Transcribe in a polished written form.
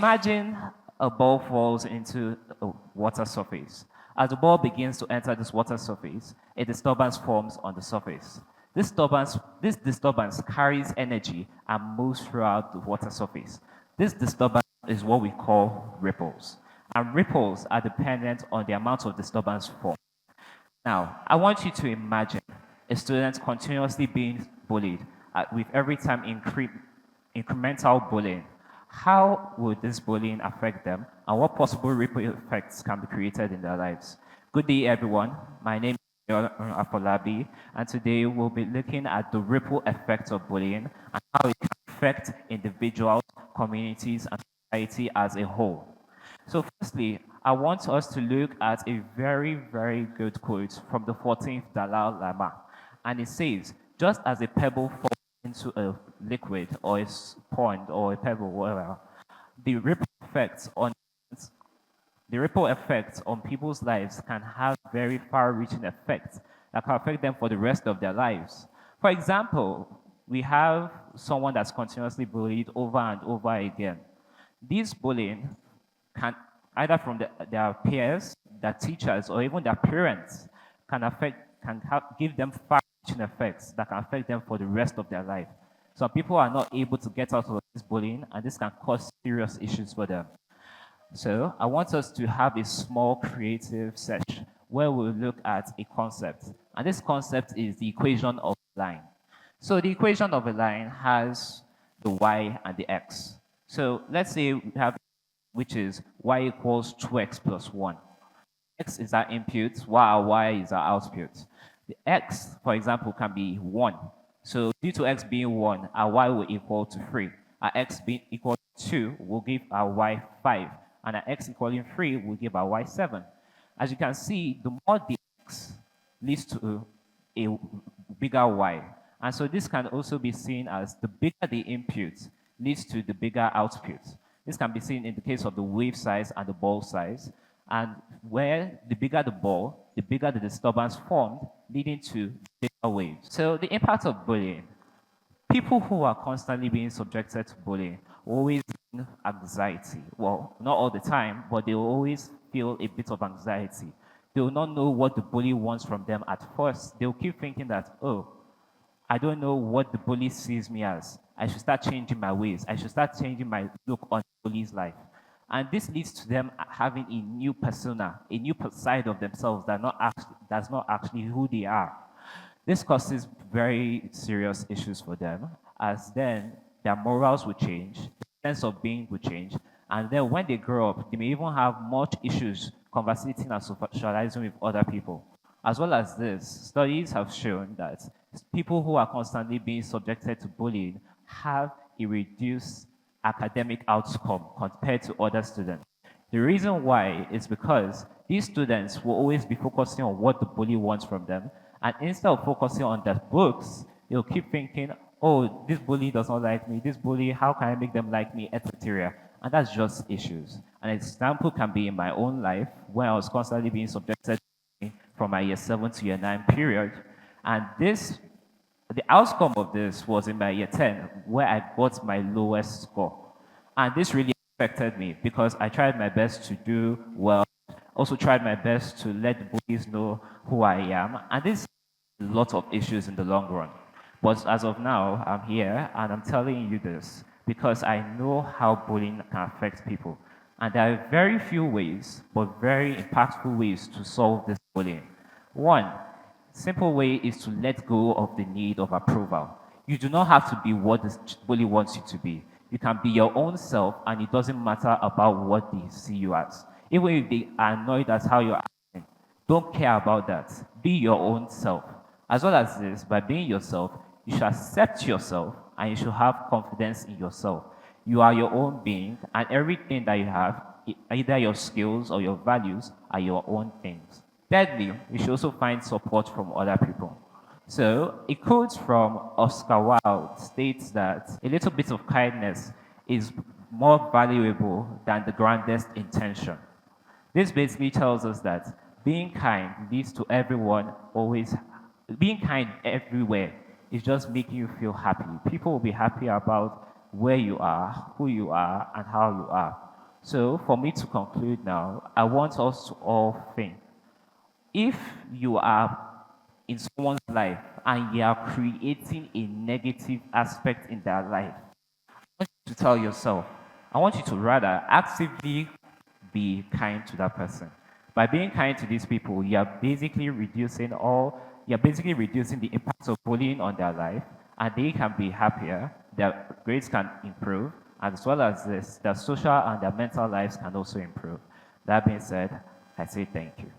imagine a ball falls into a water surface. As the ball begins to enter this water surface, a disturbance forms on the surface. This disturbance carries energy and moves throughout the water surface. This disturbance is what we call ripples. And ripples are dependent on the amount of disturbance formed. Now, I want you to imagine a student continuously being bullied with every time incremental bullying. How would this bullying affect them, and what possible ripple effects can be created in their lives? Good day, everyone. My name is Emiolorun Afolabi, and today we'll be looking at the ripple effects of bullying and how it can affect individuals, communities, and society as a whole. So firstly, I want us to look at a very, very good quote from the 14th Dalai Lama. And it says, just as a pebble falls into a liquid or a pond or a pebble, whatever, the ripple effects on people's lives can have very far-reaching effects that can affect them for the rest of their lives. For example, we have someone that's continuously bullied over and over again. This bullying can either from their peers, their teachers, or even their parents give them far-reaching effects that can affect them for the rest of their life. Some people are not able to get out of this bullying, and this can cause serious issues for them. So I want us to have a small creative session where we'll look at a concept. And this concept is the equation of a line. So the equation of a line has the y and the x. So let's say we have which is y equals 2x plus 1. X is our input, while y is our output. The x, for example, can be 1. So due to x being 1, our y will equal to 3. Our x being equal to 2 will give our y 5. And our x equaling 3 will give our y 7. As you can see, the more the x leads to a bigger y. And so this can also be seen as the bigger the input leads to the bigger output. This can be seen in the case of the wave size and the ball size, and where the bigger the ball, the bigger the disturbance formed, leading to bigger waves. So the impact of bullying. People who are constantly being subjected to bullying always feel anxiety. Well, not all the time, but they will always feel a bit of anxiety. They will not know what the bully wants from them at first. They'll keep thinking that, oh, I don't know what the bully sees me as. I should start changing my ways. I should start changing my look on the bully's life. And this leads to them having a new persona, a new side of themselves that's not actually who they are. This causes very serious issues for them, as then their morals will change, the sense of being will change, and then when they grow up, they may even have much issues conversating and socializing with other people. As well as this, studies have shown that people who are constantly being subjected to bullying have a reduced academic outcome compared to other students. The reason why is because these students will always be focusing on what the bully wants from them, and instead of focusing on their books, they'll keep thinking, oh, this bully does not like me, this bully, how can I make them like me, etc. And that's just issues. An example can be in my own life, where I was constantly being subjected to from my year 7 to year 9 period, and the outcome of this was in my year 10, where I got my lowest score. And this really affected me because I tried my best to do well, also tried my best to let the bullies know who I am. And this is a lot of issues in the long run. But as of now, I'm here and I'm telling you this because I know how bullying can affect people. And there are very few ways, but very impactful ways to solve this bullying. One, simple way is to let go of the need of approval. You do not have to be what the bully wants you to be. You can be your own self, and it doesn't matter about what they see you as. Even if they are annoyed at how you're acting, don't care about that. Be your own self. As well as this, by being yourself, you should accept yourself, and you should have confidence in yourself. You are your own being, and everything that you have, either your skills or your values, are your own things. Thirdly, you should also find support from other people. So, a quote from Oscar Wilde states that a little bit of kindness is more valuable than the grandest intention. This basically tells us that being kind leads to everyone always, being kind everywhere is just making you feel happy. People will be happy about where you are, who you are, and how you are. So for me to conclude now, I want us to all think. If you are in someone's life and you are creating a negative aspect in their life, I want you to tell yourself, I want you to rather actively be kind to that person. By being kind to these people, you're basically reducing the impact of bullying on their life, and they can be happier, their grades can improve, as well as this, their social and their mental lives can also improve. That being said, I say thank you.